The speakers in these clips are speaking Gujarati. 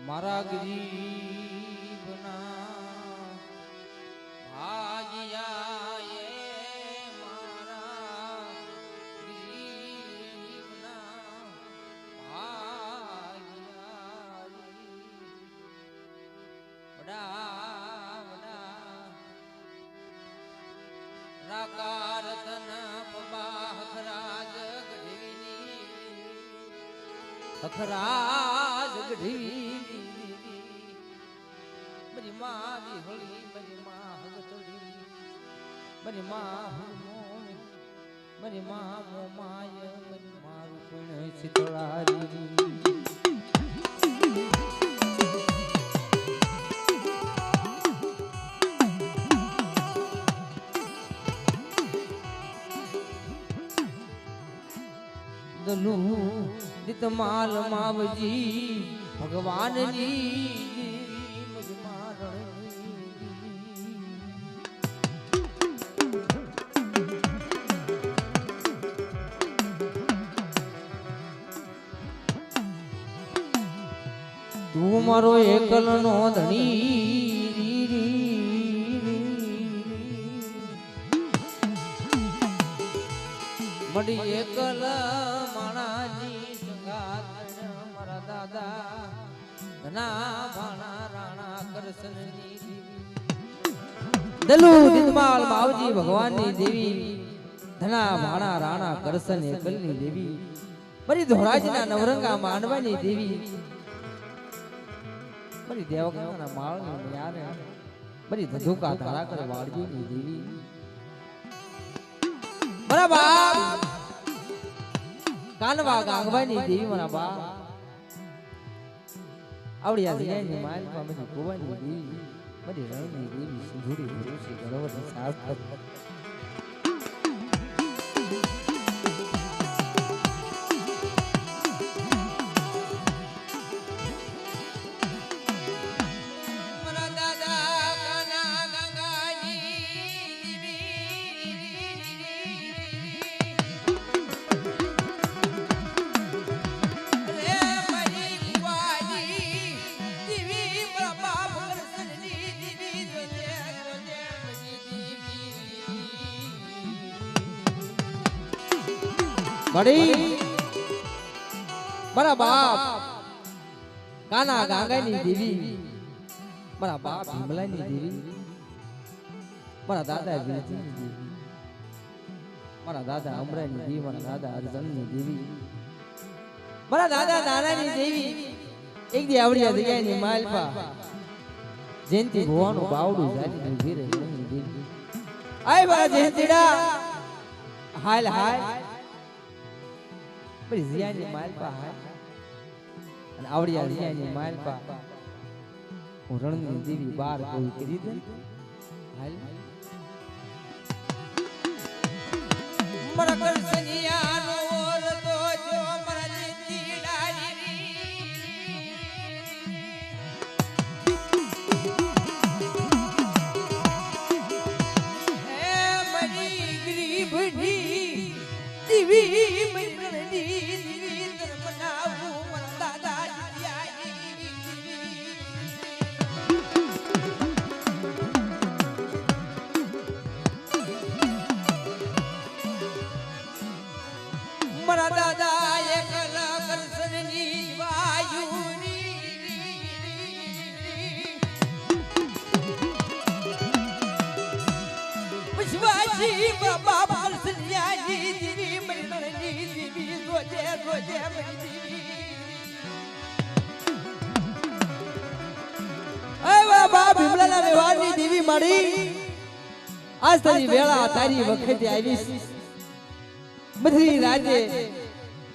મારા ગરીબના ભાગ્યા એ મારા ગરીબના ભાગ્યા વડા વડા રાકાર તન પબાહ ખરાજ ગઢવીની અખરાજ ગઢવી બરી માં વિહળી બરી માં હગતડી બરી માં હુમો બરી માં મોમાય બરી માં રૂપણ શીતળારી દલુ દિત માલ માવજી ભગવાનની તું મારો એકલ નો ધણી મડી એકલ માણાજી સંગાત મારા દાદા ધના ભાણા રાણા કરસનની દલુ દિતમાલ માવજી ભગવાનની દેવી ધના ભાણા રાણા કરસન એકલની દેવી બરી ધોરાજના નવરંગા માનવાની દેવી બરી દેવગંગાના માળની યાર બરી ધધુકા ધારા કરે વાળજીની દેવી મારા બાપ કાનવા ગાંગવાની દેવી મારા બાપ આવડી આ જગ્યાની માલ પામેની ગોવાની દેવી બરી રણની દેવી સિંધુડી ભરૂસી ગરવની સાથ બડી મારા બાપ કાના ગાંગાની દેવી મારા બાપ હિમલાની દેવી મારા દાદા વિરજીની દેવી મારા દાદા અમરાની દેવી મારા દાદા અર્જનની દેવી મારા દાદા નાનાની દેવી એક દી આવડી જગ્યાની માલપા જયંતી ભવાનું બાવડું જાની ઉભી રહી દેવી આય મારા જયંતીડા હાલ હાલ બરી જીયાની માલપા હાલ અને આવડિયા જીયાની માલપા હું રણની દેવી બાર કોઈ કરી દે હાલ મરા કરસનિયાનો ઓર તો જો મરા જીતી ડારી હે મરી ગરીબની દેવી મારા દાદા એકલ કરસનની વાયુની વિશ્વાસી બાબા કરસનિયાની દેવી મરણની દેવી રોજે રોજે એ બાબા ભીમલાના વ્યવહારની દેવી મારી આજ તારી વેળા તારી વખતે આવીશ બધી રાજે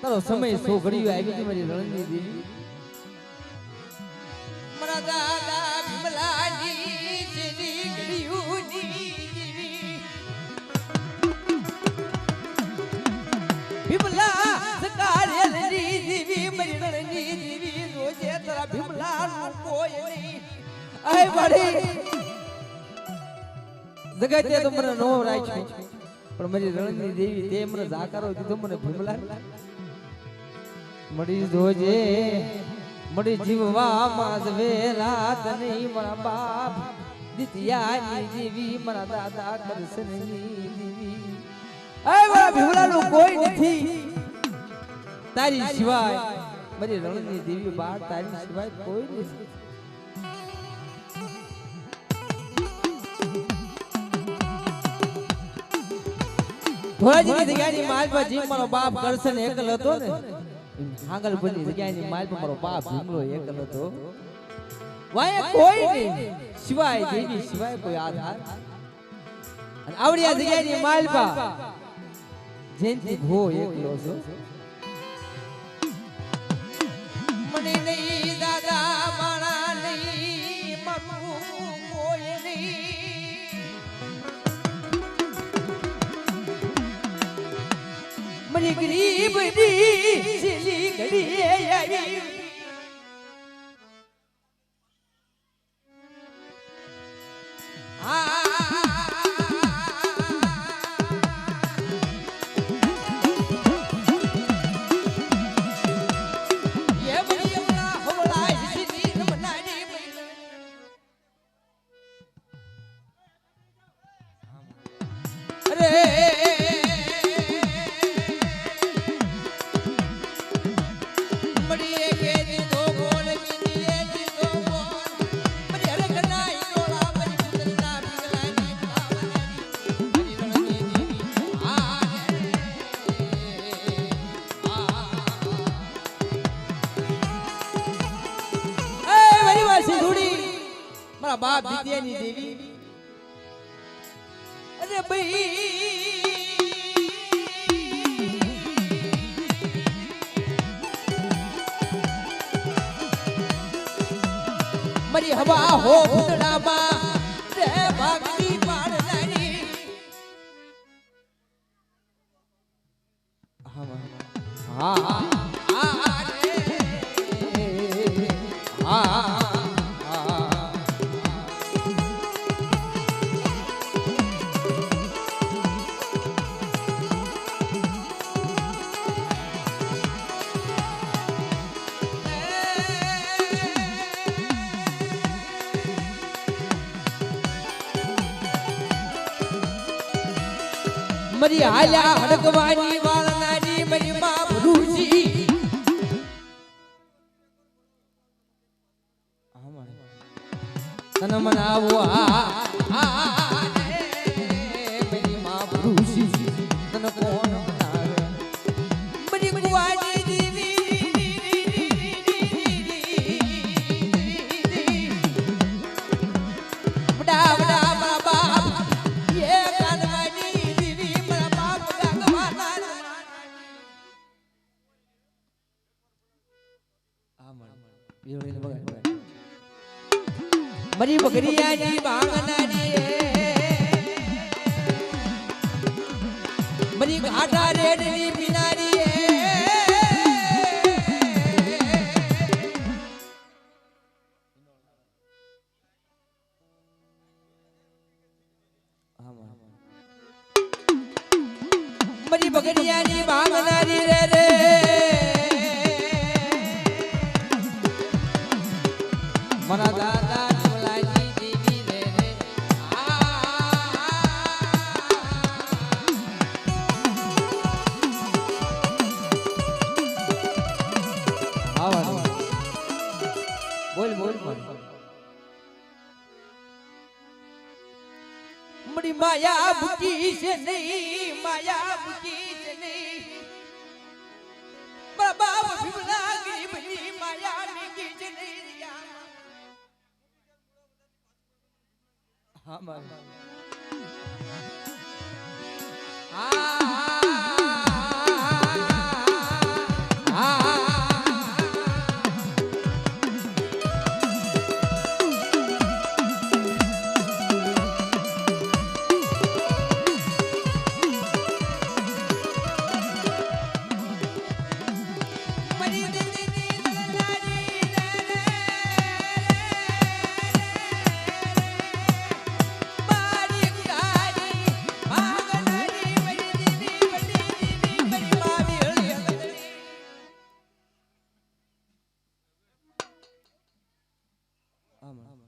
તારો સમય સો ઘડીઓ આવી હતી મારી રણની દેવી મારા દાદા ભીમલાની જેની ઘડીઓની દેવી ભીમલા સકાળેલી દેવી મારી રણની દેવી રોજે તારા ભીમલા કોઈ નહીં આય મારી જગતે તો મને નો રાખ્યો પણ મારી રણની દેવી તે મને જાકારો દીધો મને ભીમલા મળી જોજે મળી જીવવામાં જ વેલા તને મારા બાપ દિત્યાની દેવી મારા દાદા કરશનની દેવી એ મારા ભીમલાનું કોઈ નથી તારી સિવાય મારી રણની દેવી બા તારી સિવાય કોઈ નથી ધોળાજીની જગ્યાની માલ પર જીવ મારો બાપ કરશન એકલ હતો ને હાંગલપુરની જગ્યાની માલ પર મારો બાપ ભીમલો એકલ હતો વાય કોઈ નહીં સિવાય દેવી સિવાય કોઈ આધાર અને આવડી આ જગ્યાની માલ પર જેનથી ભો એકલો છો મને નહીં દાદા માણા નહીં મરું કોઈ નહીં મરી ગરીબ દી સિલી ઘડી આવી બાપ દિત્યાની દેવી અરે ભાઈ મારી હવા હો ભૂતડામાં રે ભાગતી પાડનારી હા હા મરી હાલ્યા હડકવાની વાળનારી મરી માં ભરૂચી તન મનાવો મરી માં ભરૂચી તન કોણ મનાવે મરી કુવાની દેવી બડા બડા મારા બાપ ये कानवानी देवी मारा बाप भगवान मरी बकरियानी बांगनानी मरी घाटा रेडनी पिनारी मरी बकरियानी बांगनारी रे रे मरा दादा डोलाजी देवी रे रे बोल बोल बोल मरी माया बुकी से नहीं माया बुकी से नहीं बाबा भीमला गरीबनी माया की से नहीं हाँ मां મારી ગાડી આમાં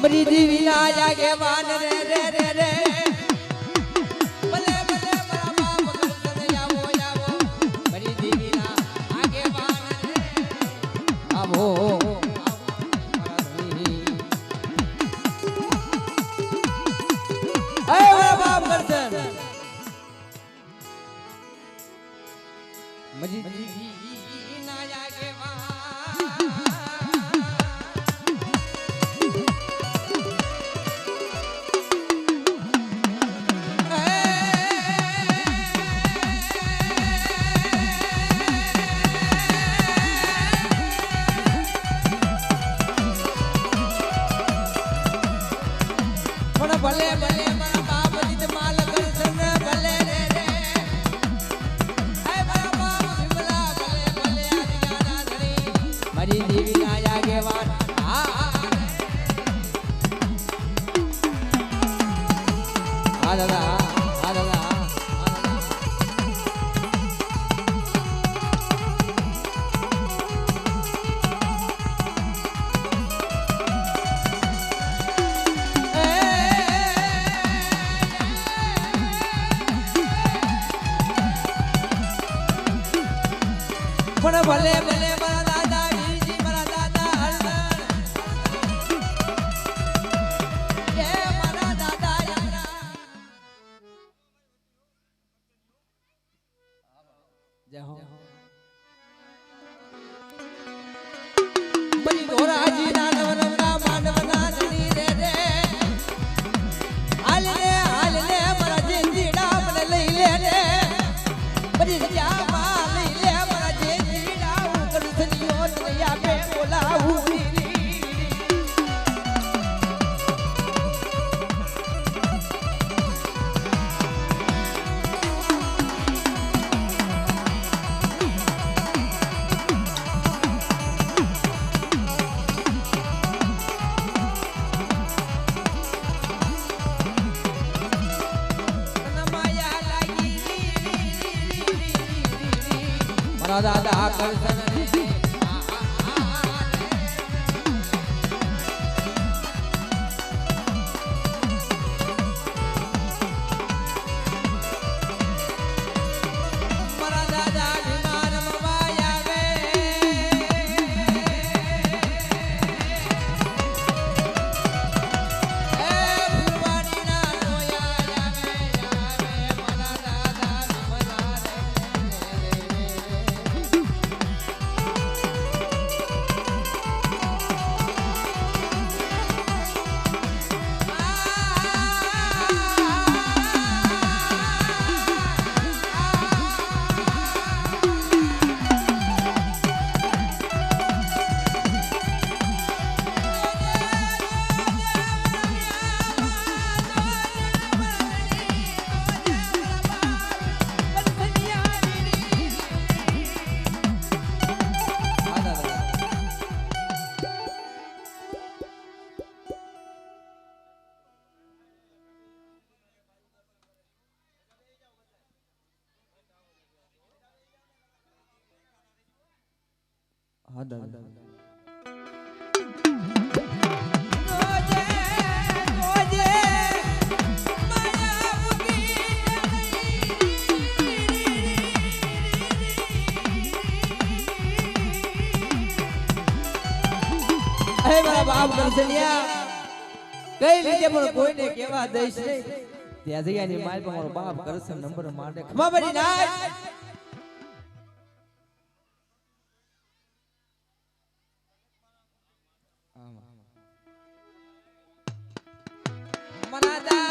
મરી દીવી ના જાગે વાન રે રે રે રે ભલે ભલે મારા બાપ કરસન આવો આવો મરી દીવી ના આગે વાન રે આવો હે મારા બાપ કરસન મરી દીવી ના જાગે વાન ભલે ભલે મારા બાપ જીત માલ કરસન ભલે રે રે હે મારા બાપ વિમલા ભલે ભલે આજ્ઞાના ધણી મારી દેવી ના આગેવાન હા દાદા હા દાદા પણ ભલે ભલે મારા દાદા વીરજી મારા દાદા હરદર એ મારા દાદા જય હો બલી ધોરાજી ના નવનવના માંડવના ધણી રે રે હાલ લે મારા જીંજીડા મને લઈ લે રે બલી જા દાદા કરસન મારા દાદા વિમાન મવાય આવે એ ફૂલવાડી ના રોયા આવે મારા દાદા હા દાદા મારા બાપ કરસનિયા કઈ રીતે પણ કોઈને કેવા દઈશ નહીં ત્યાં જગ્યાની માલ પર મારો બાપ કરસન નંબર માટે ખમા બની નાય મના દાદા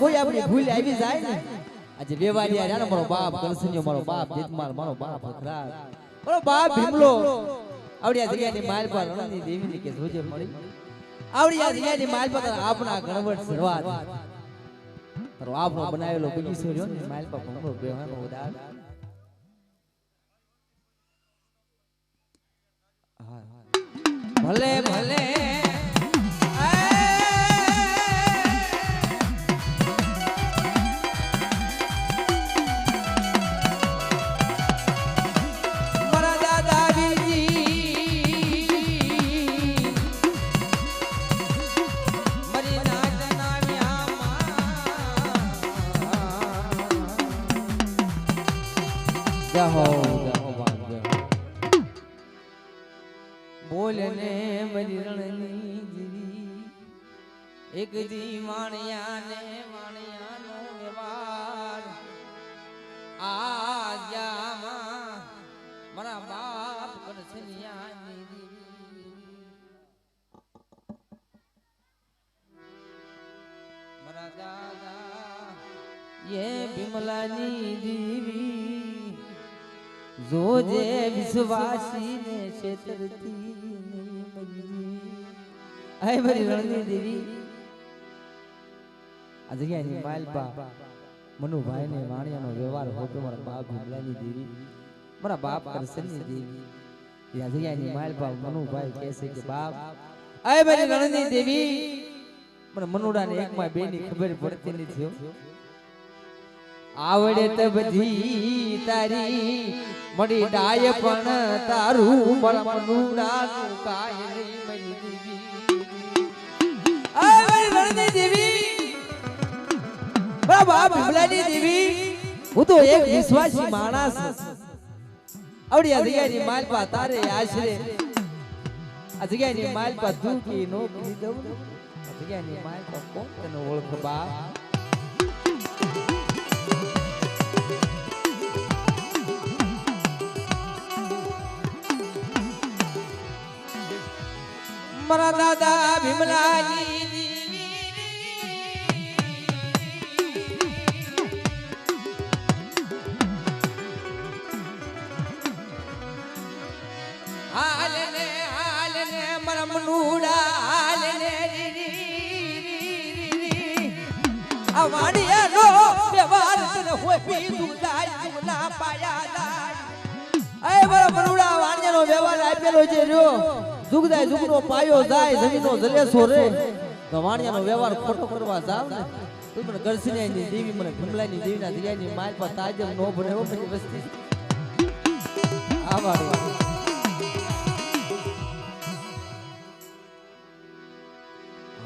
કોઈ આપણી ભૂલ આવી જાય ને આજે વેવાડિયા રહ્યા ને મારો બાપ કરસન્યો મારો બાપ જીતમાલ મારો બાપ અખરાજ મારો બાપ ભીમલો આવડિયા જગ્યાની માલ પર રણની દેવીની કે જોજે મળી આવડિયા જગ્યાની માલ પર આપણા ગણવટ સરવા તારો આપણો બનાવેલો બગીચો રહ્યો ને માલ પર ભમરો બેવાનો ઉદાર ભલે ભલે બોલને મરી રણની જીવી એક દી વાણિયાને વાણિયાનો વ્યવહાર આજામાં મારા બાપ કરસનિયાની દીવી મારા દાદા ये बिमलानी देवी जोजे विश्वासी ने छेतरती नहीं मरी आए मरी रણની દેવી આ જગ્યાની માલપા મનુભાઈ ને વાણિયાનો વ્યવહાર હોતો મારા બાપ બિમલાની દેવી મારા બાપ કરસનની દેવી આ જગ્યાની માલપા મનુભાઈ કહે છે કે બાપ આય મરી રણની દેવી મને મનુડાને એકમાં બેની ખબર પડતી નથી આવડે તો બધી તારી મડી ડાય પણ તારું મારા મનુડાનું કાય નહીં મરી દેવી આય મરી રણની દેવી બાબા બિમલાની દેવી હું તો એક વિશ્વાસી માણસ આવડી આ જગ્યાની માલપા તારે આશરે આ જગ્યાની માલપા દુખી નો કરી દઉં આ જગ્યાની માલપા કોણ તને ઓળખ બા મારા દાદા ભીમલાની હાલને મારા મનુડા હાલને આ વાડિયાનો વ્યવહાર તને હોય પીધું લાય તુમના પાયા લાય એ મારા મનુડા વાડિયાનો વ્યવહાર આપેલો છે જો જુગદાય જુગનો પાયો જાય જમીનો જલેસો રે તો વાણિયાનો વ્યવહાર ખોટો કરવા જાવ ને તું મને કરસનિયાની દેવી મને ભીમલાની દેવીના દરિયાની માલ પર તાજમ નો ભરે હો પછી વસ્તી આવા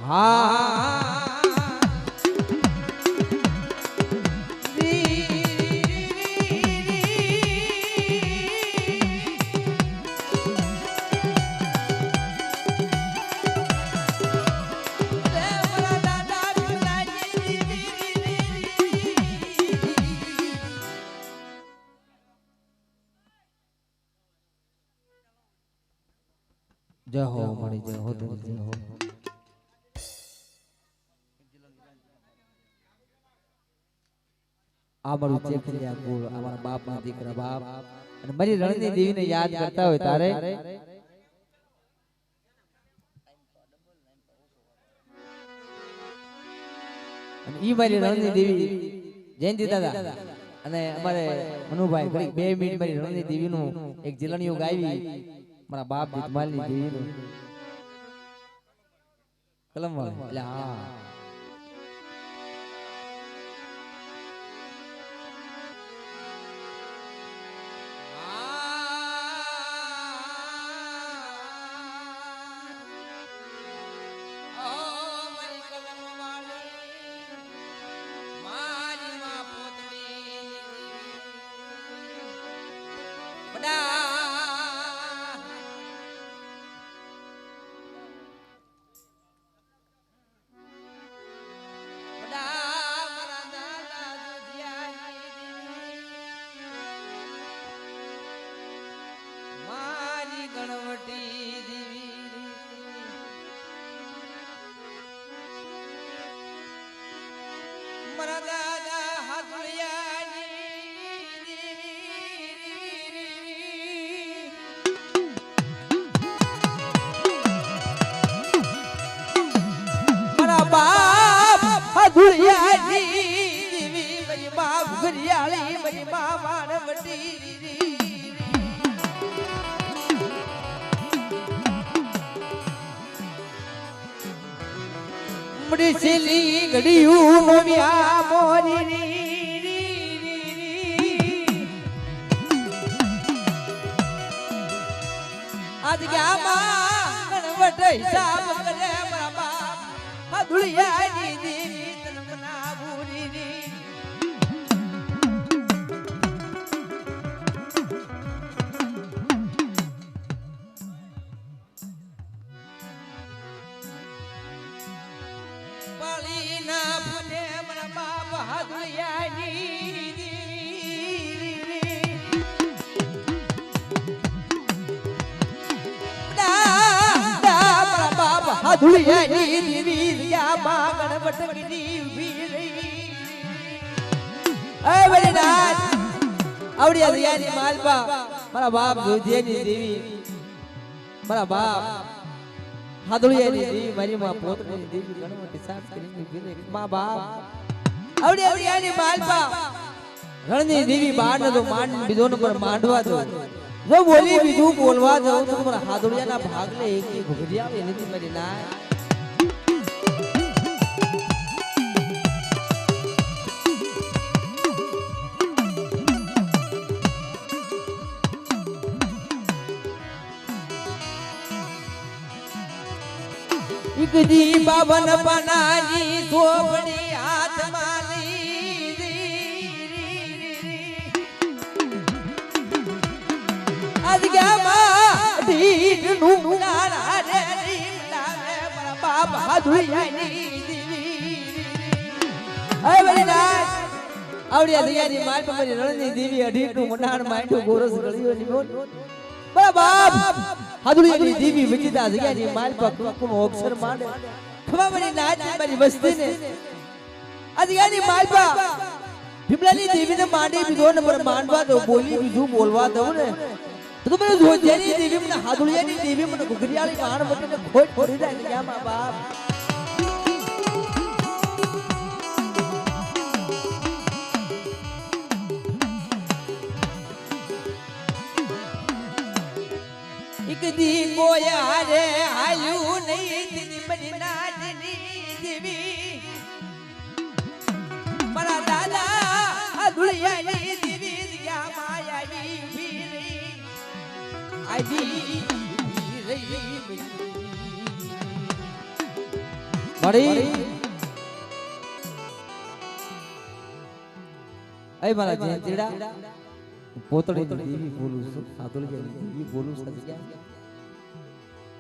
હા જય હો મળી જય હો જય હો આ મારું ચેખલિયા કુળ અમારા બાપના દીકરા બાપ અને મારી રણની દેવીને યાદ કરતા હોય તારે અને ઈ મારી રણની દેવી જયંતિ દાદા અને અમારે મનુભાઈ ઘડી 2 મિનિટ મારી રણની દેવીનું એક જીલણીયું ગાવી મારા બાપ જીતમાલની દેવીનું કલમ વાળો એટલે હા મડીસેલી ઘડિયું મોમિયા મોરી આજ ગામાં ગણવટ હિસાબ કરે મારા બાપ હદુલિયાની દેવી તનમના ભૂરી પાલીના ફૂલે મારા બાપ હદુલિયાની ધુલિયાની દેવી રિયા ગણવટ ગીરી ઉભી રહી એ બલીનાથ આવડિયા રિયાની માલપા મારા બાપ જોધેની દેવી મારા બાપ હાદુલિયાની દેવી મારી માં પોતની દેવી ગણવટ સાફ કરીને ઉભી રહી માં બાપ આવડિયા રિયાની માલપા રણની દેવી બાર ન તો માંડ બીજો નંબર માંડવા દો જો બોલી બીજું બોલવા જાઉં તો તમારા હાદુડિયાના ભાગલે એક ઘુઘરી આવે નથી મારી ના ઇકજી બાવન પનાની સોબડી હાથમાં આજગામાં ઢીડ નું નારા રે રીમલાવે મારા બાપ હાદુલિયાની દેવી એ બલીનાથ આવડિયા દયાની માલ પર મારી રણની દેવી અઢીડ નું મનાણ માંડું ગોરસ ગળ્યો ની મારા બાપ હાદુલિયાની દેવી વિજિતા દયાની માલ પર કુમકુમ અક્ષર માંડે ખવા મારી નાચ મારી વસ્તીને આજગાની માલ પર ભીમલાની દેવીને માંડી બીજો નંબર માંડવા દો બોલી બીજું બોલવા દઉં ને તો મને જોજેની દેવી મને હાદુલિયાની દેવી મને ઘુઘરિયાળી માણ વટીને ખોટ પડી જાય કે માં બાપ એક દી બોયા રે આયુ નહીં દીદી મની નાજની દેવી મારા દાદા હાદુલિયાની દેવી દિયા માયાની આજી રહી બડી એ મારા જેંતીડા પોતળી દેવી બોલું છું હાદુલિયાની દેવી બોલું છું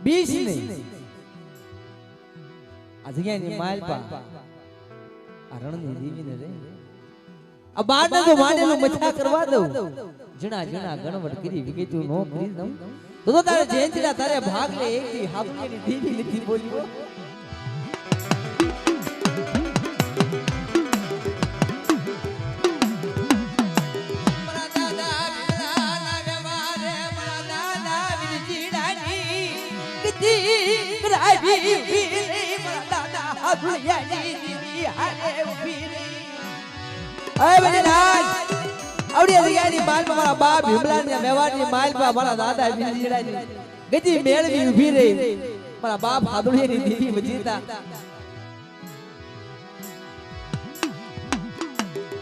બીસ નહીં આ જગ્યાની માલપા આ રણની દેવીને રે આ બારને તો માંડેલું મથા કરવા દઉં જણા જણા ગણવટ કરી વિગેતું નો કરી દઉં તો તારે જયંતીના તારે ભાગ લે એક દી હાફની દેવી નથી બોલ્યો મારા દાદા વિરાના વ્યવહારે મારા દાદા વિરજીડાની કીધી કરાવી વીરે મારા દાદા હાદુલિયાની દેવી હારે ઉભી રહી એ બલીનાથ આવડિયા દયાની માલપા મારા બાપ ભીમલાની મેવાડની માલપા મારા દાદા વિરજીડાની ગજી મેળવી ઉભી રહી મારા બાપ હાદુલિયાની દેવી વજીતા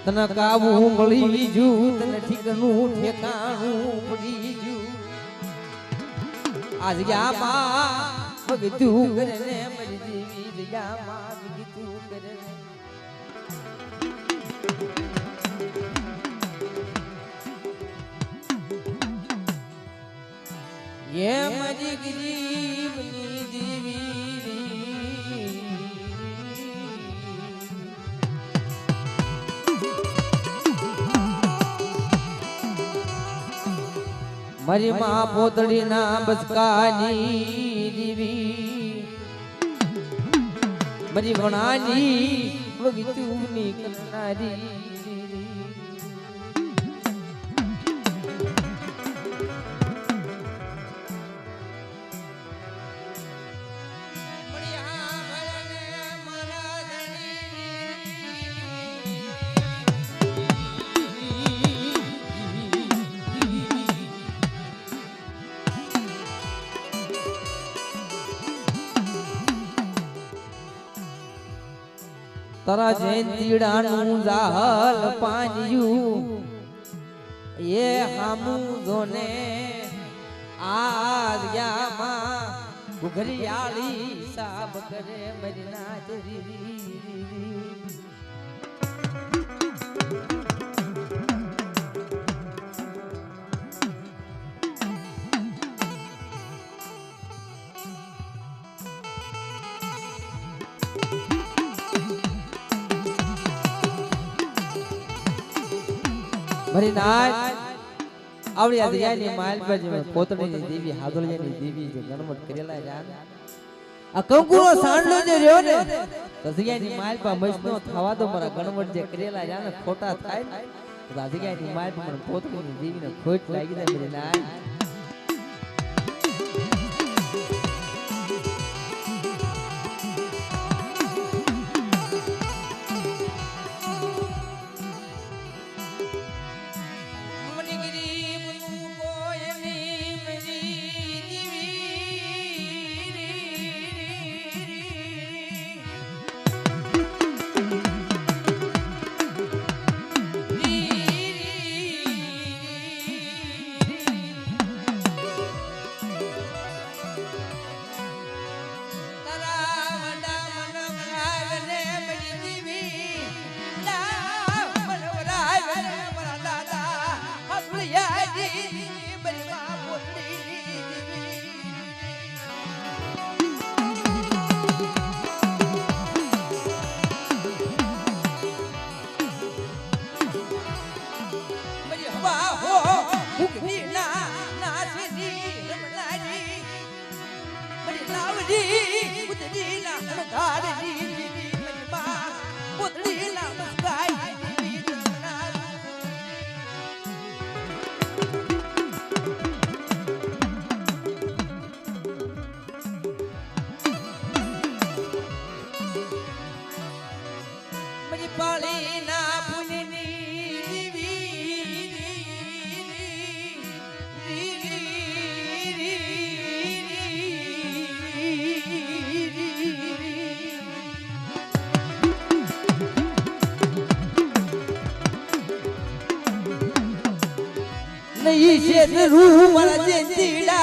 તને કાવું મળી જુ તને ઠીકનું ઠેકાણું પડી જુ આજ ગયામાં ભગતું કરે ને મારી દેવી દયામાં ભગતું કરે ये मजी गरीबनी देवी મારી માં પોતળી ના બસકાની દેવી મારી વણાની વગીતુની કરનારી તારા જયંતીડાનું જાહલ પાન્યું એ હામું જોને આર્યામાં ઘુઘરિયાળી સાબ કરે મરી નાચરી મરી નાચ આવડી આ દરિયાની માલ પર જે પોતડીની દેવી હાદોળિયાની દેવી જે ગણમત કરેલા જાન આ કંકુનો સાંડલો જે રહ્યો ને દરિયાની માલ પર મસ્નો થવા દો મારા ગણમત જે કરેલા જાન ખોટા થાય તો આ દરિયાની માલ પર પોતડીની દેવીને ખોટ લાગી જાય મરી નાચ नहीं से रूह मरा जिंदीड़ा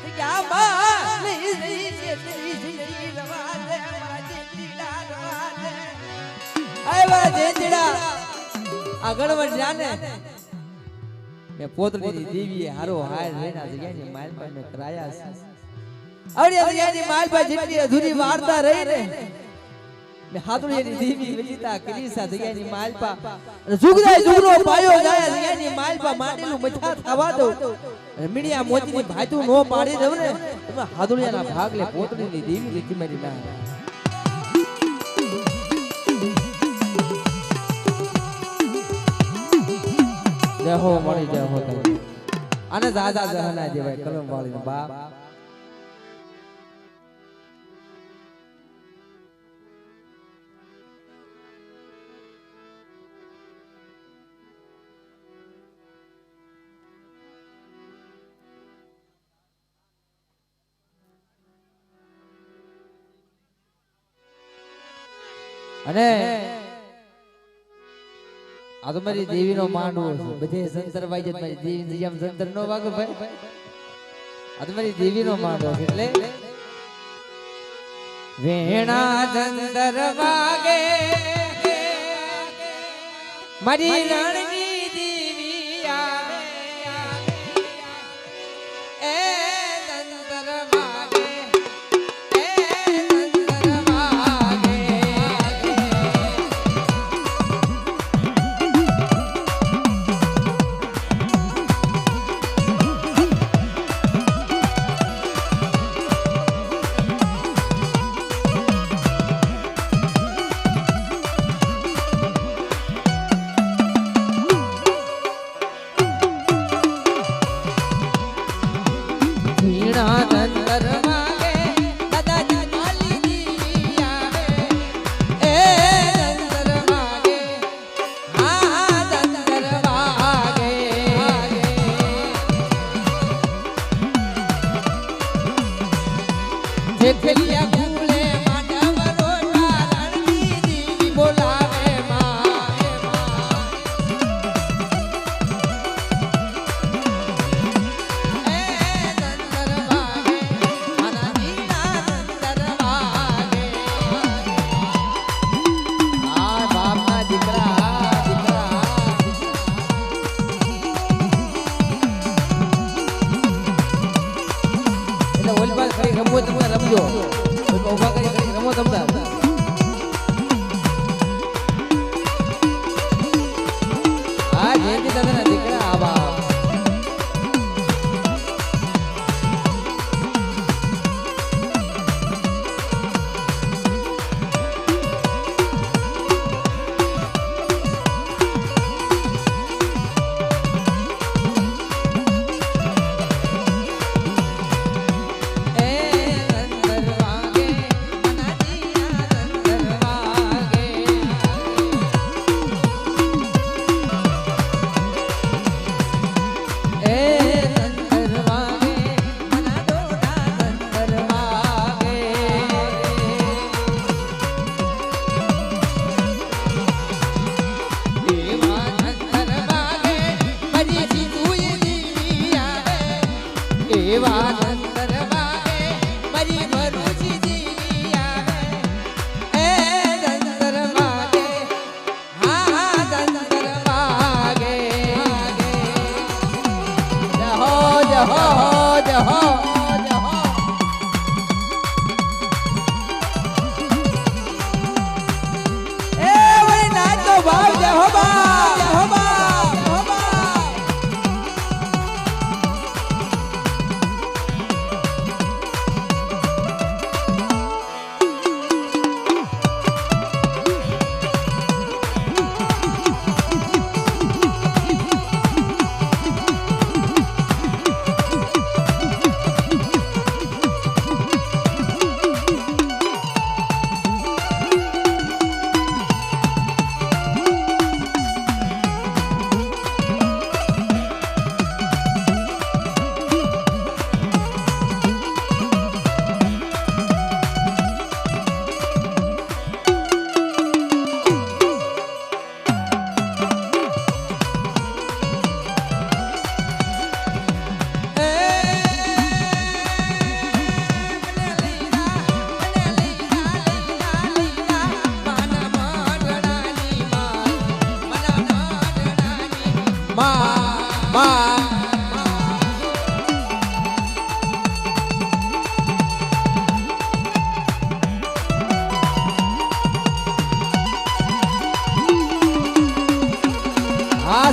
क्या बात नहीं से जिंदगी रवादे मरा जिंदीड़ा रवादे आए मरा जिंदीड़ा આગળ વધ જાને મે પોતડીની દેવીએ હારો હાર રેના જગ્યાની માલ પર મે કરાયા છે આવડી જગ્યાની માલ પર જેટલી અધૂરી વાર્તા રહી ને મે હાદુડીની દેવી વિજિતા કલીસા જગ્યાની માલ પર જુગરાય જુગરો પાયો જાય જગ્યાની માલ પર માંડેલું મથા થવા દો મીડિયા મોતીની ભાતું નો પાડી દવ ને તમે હાદુડિયાના ભાગ લે પોતડીની દેવી લીધી મારી ના જય હો મળી જય હો આને દાદા જહના જેવાય કલમ વાળી બાપ અને આ તો મારી દેવીનો માંડવો છે બધે સંતર વાગે મારી દેવી જેમ સંતર નો વાગે ભાઈ આ તો મારી દેવીનો માંડવો છે એટલે વેણા સંતર વાગે મારી રાણની દેવી આવે એ સંતર વાગે ખેલિયા ભૂલે માંડવ રોટા રણની ઓલબાર કરી રમવો તમે રમજો ઉભા કરી રમો તમતા આ જેથી દાદાના દીકરા આવા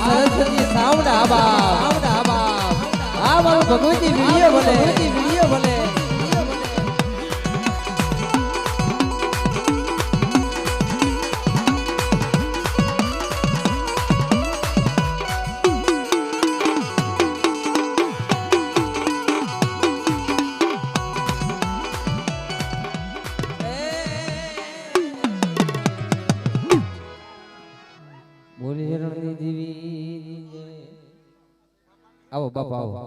સરસ્વતી સાઉન્ડ આબા આ મારો ભગવતી વિડિયો ભલે બોલી રણની દેવી આવો બાપા આવો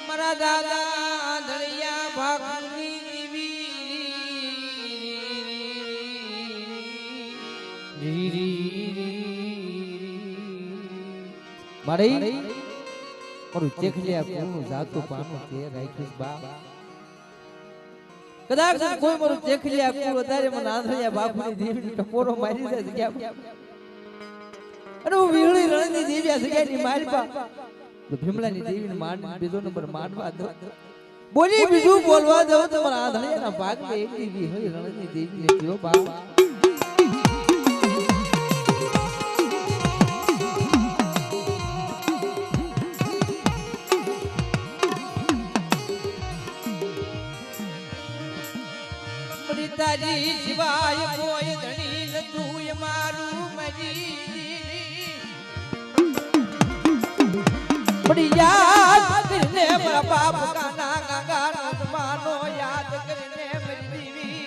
મારા દાદા આંધળિયા ભાગની મારી મારું ચેખલિયા કોનું જાતું પાનું તે રાખ્યું બા કદાચ કોઈ મારું ચેખલિયા કોણ વધારે મને આંધળિયા બાપની દેવી ટપોરો મારી જાય જગ્યા અને હું વીહળી રણની દેવી આ જગ્યાની મારી પા તો ભીમલાની દેવીને માંડ બીજો નંબર માંડવા દો બોલી બીજું બોલવા દો તો મારા આંધળિયાના ભાગમાં એકલી વીહળી રણની દેવીને કયો બા તારી સિવાય કોઈ ધણી નતું મારું મરી પડી યાદ કરીને મારા બાપ કાના ગાગા માનો યાદ કરીને મરી દેવી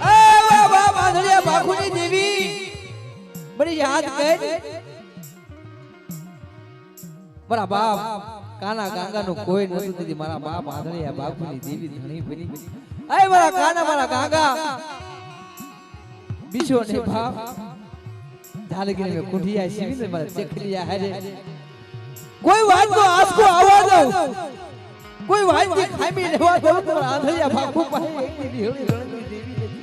એ બાબા બાંધળિયા બાખુની દેવી બડી યાદ કરી મારા બાપ કાના ગાંગા નું કોઈ નતું દીધી મારા બાપ આંધળિયા બાપુની દેવી ધણી બની આય મારા કાના મારા ગાંગા બીજો ને બાપ ધાલગીને મે કુંઠિયા સીવીને મારા ચેખલિયા હારે કોઈ વાત તો આસકો આવવા દો કોઈ વાત ની ખામી લેવા દો તો આંધળિયા બાપુ પાસે એકની બેહડી રણની દેવી નથી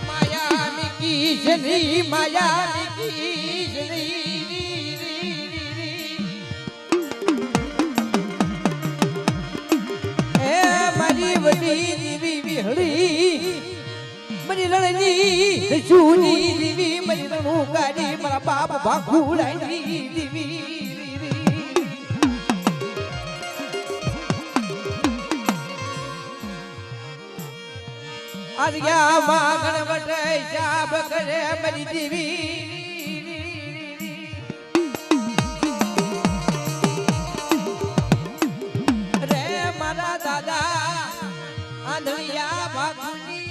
માયા મીકી જની માયા મીકી જની વડી દેવી વિહળી મરી રણની જૂની દેવી મરી રણું ગાડી મારા બાપ ભાખુડાની દેવી આજ ગયા માં ગણવટ જાબ કરે મરી દેવી રે મારા દાદા આંધળિયા બાપુની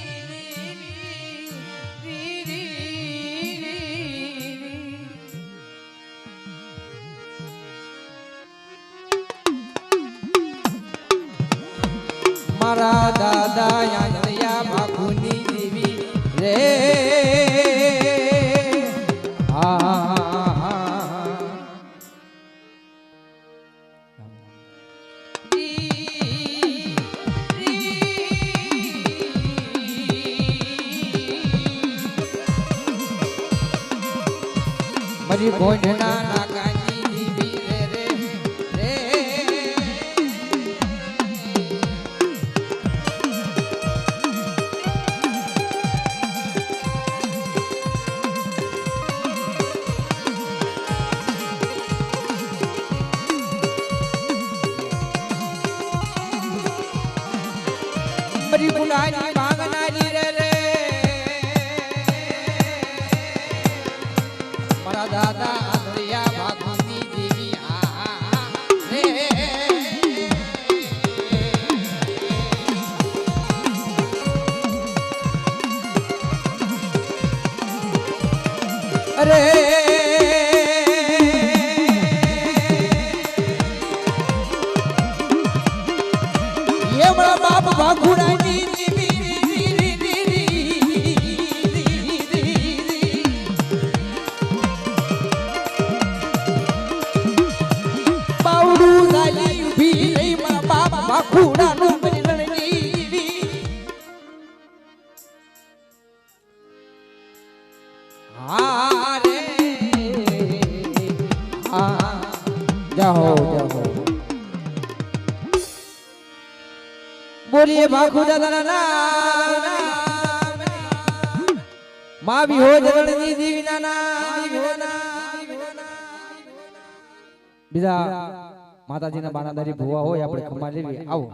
મારા દાદા આંધળિયા બાપુની દેવી રે મરી ગોંડના નાગાની દેવી રે રે મરી ગુલાની માંગનારી રે રે મારા દાદા આંધળિયા બાપુની દેવી રે અરે ये मारा बाप भाखुडानी बावडू झाली उभी रे मारा बाप भाखुडानो बनिरणी हा रे हा जाओ जाओ बोलिए भाखू दादा ना माँ भी हो जगड़नी देवी ना બીજા માતાજીના બાનાદારી ભુવા હોય આપણે ખમા લેવી આવો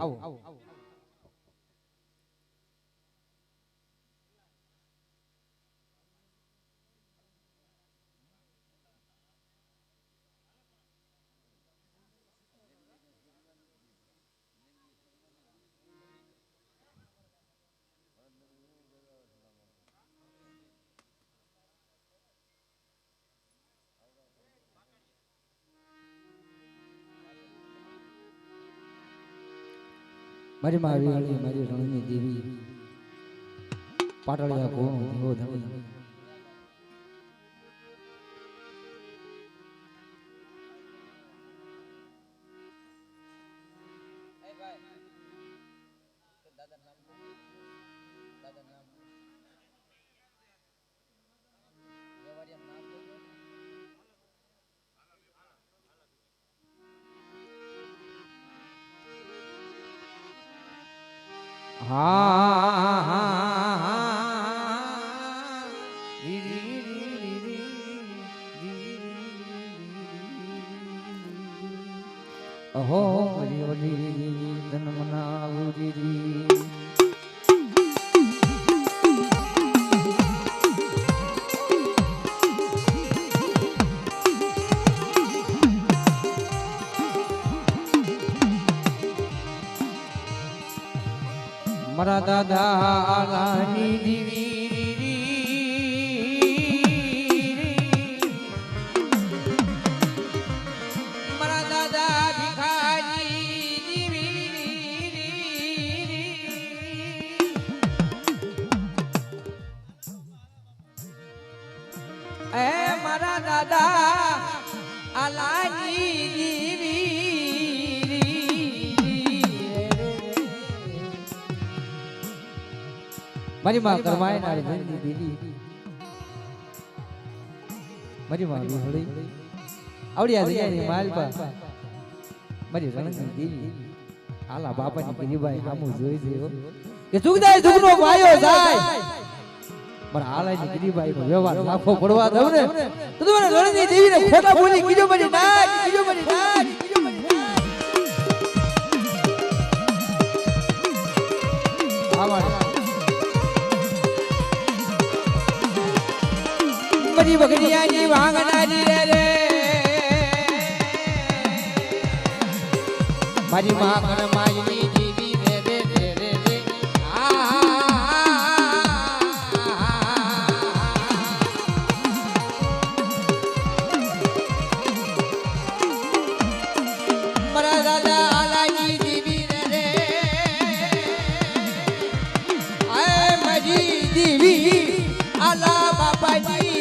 મારી મારી વાળી મારી રણની દેવી પાટળિયા કોણ દેવો ધણી अहो मरी वली तन मनावरी मरा दादा आलानी दीवी મારી માં કરમાય ના જંદી દેવી મારી માં વિહળી આવડી આ જગ્યાની માલપા મારી રણની દેવી આલા બાપાની ગરીબાઈ હામું જોઈ દેવો કે જુગદાય જુગનો વાયો જાય પણ આલાની ગરીબાઈ નો વ્યવહાર લાખો પડવા દઉં ને તો તમારે રણની દેવીને ખોટા બોલી કીજો મારી નાક કીજો મારી નાક કીજો મારી નાક આવા બધી બગડિયાની વાંગનારી રે મારી માં કરમાયની દેવી રે રે રે રે રે મારા દાદા આલાની દેવી રે રે આય મારી દેવી આલા બાપાની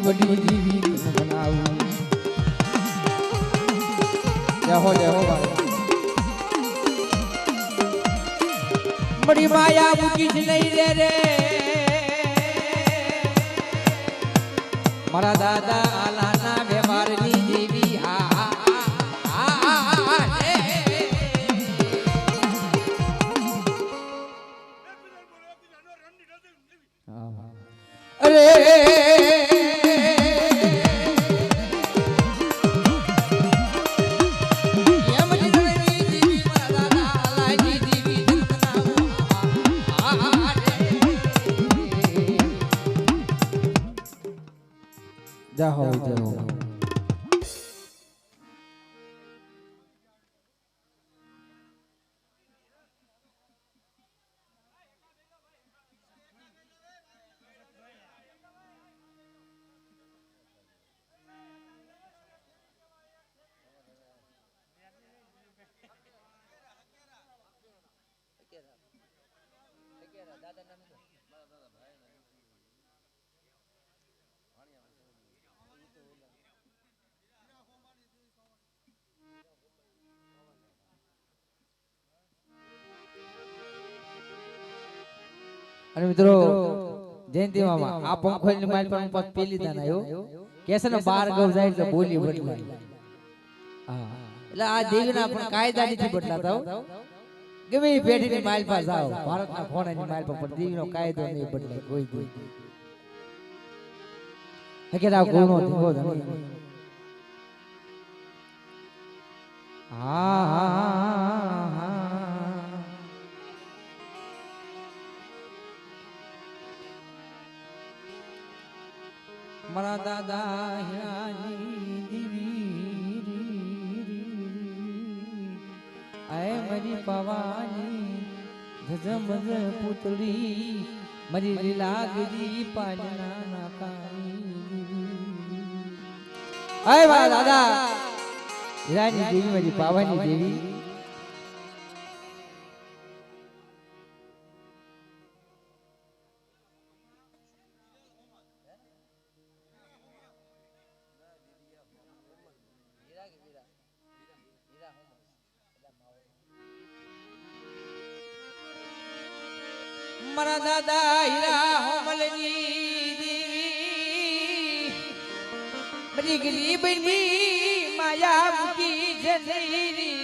બડી બડી દેવી બનાવું લેહો લેહો ભાઈ બડી માયા મૂકીશ નહીં રે રે મારા દાદા આલાના વ્યવહારની દેવી અરે જાહો જાહો અને મિત્રો જયંતિ મામા આ પંખોની માલ પર હું પાસ પેલી દાન આવ્યો કેસે ને 12 ગવ જાય એટલે બોલી બદલાય હા એટલે આ દેવીના પણ કાયદા નથી બદલાતા ગમે પેઢીની માલ પર જાઓ ભારતના ખોણાની માલ પર પણ દેવીનો કાયદો નહીં બદલાય કોઈ દી હકેરા ગુણો ધીમો ધણી હા હા મારા દાદા હિરાની દેવી આય મારી પવાની ધજમજ પુતળી મારી લીલાગરી પાલના નાકાની આય મારા દાદા હિરાની દેવી મારી પાવાની દેવી મારા દાદા હીરા હોમલની દેવી બધી ગરીબની માયા મૂકી જનરી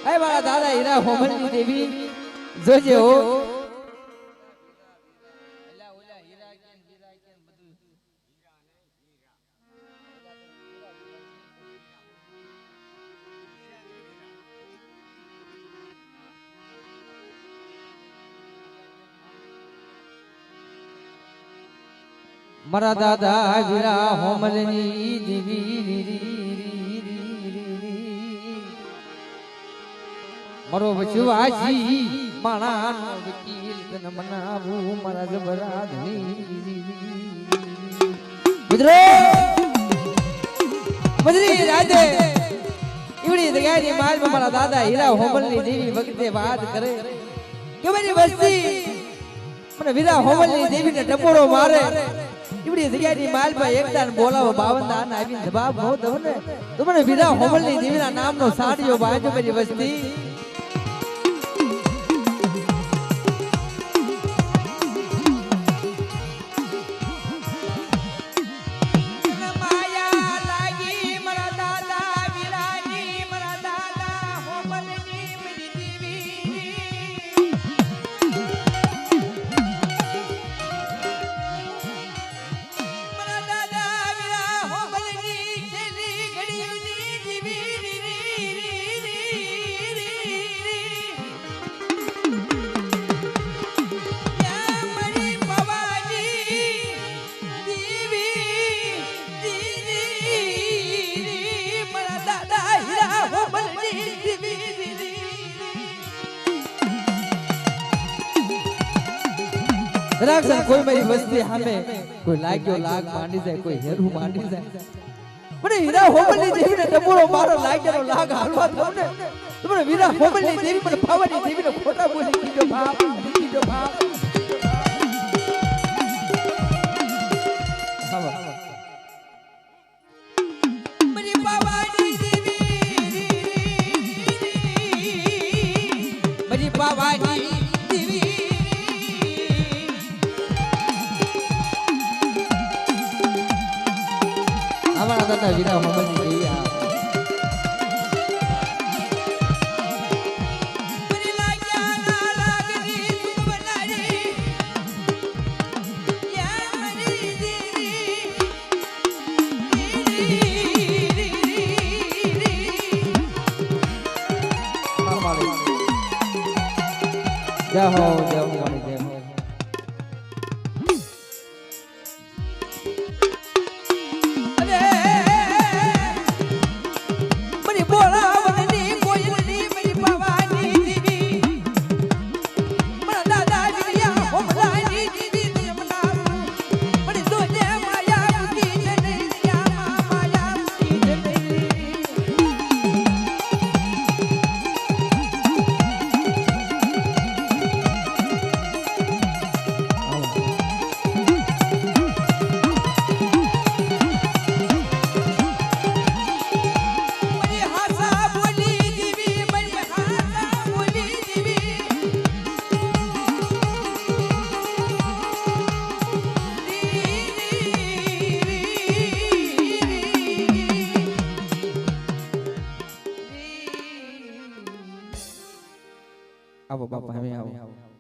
હે મારા દાદા હીરા હોમલની દેવી જોજે હો મારા દાદા વીરા હોમલની દેવી મારો વચવાજી માણાનો વકીલ તને મનાવું મારા જબરાધની મિત્રો મજરી રાજે ઈવડી જગ્યાની માલમાં મારા દાદા હીરા હોમલની દેવી વખતે વાત કરે કે મારી વસ્તી મને વીરા હોમલની દેવીને ટપોરો મારે ઈવડી જગ્યાની માલભાઈ એકદાન બોલાવો 52 દાન આવીને જવાબ નો દો ને તમને વિરા હોમલની દેવીના નામનો સાડીઓ બાંધો મારી વસ્તી રાખસન કોઈ મારી વસ્તી સામે કોઈ લાગ્યો લાગ માંડી જાય કોઈ હેરું માંડી જાય મને હીરા હોમલની દેવીને ડબોળો મારો લાગ્યાનો લાગ હાલવા દો ને તમને વીરા હોમલની દેવી મને ફાવાની દેવીને ખોટા બોલી કીધો બાપ મારી બાવાની દેવી અમારા દાદા વીરા હોમલની દેવી આ મરી લાગ્યા ના લાગની તું બનારી યા મરી દેવી અમારે જય હો જય હો જય હો આવો બાપા હવે આવો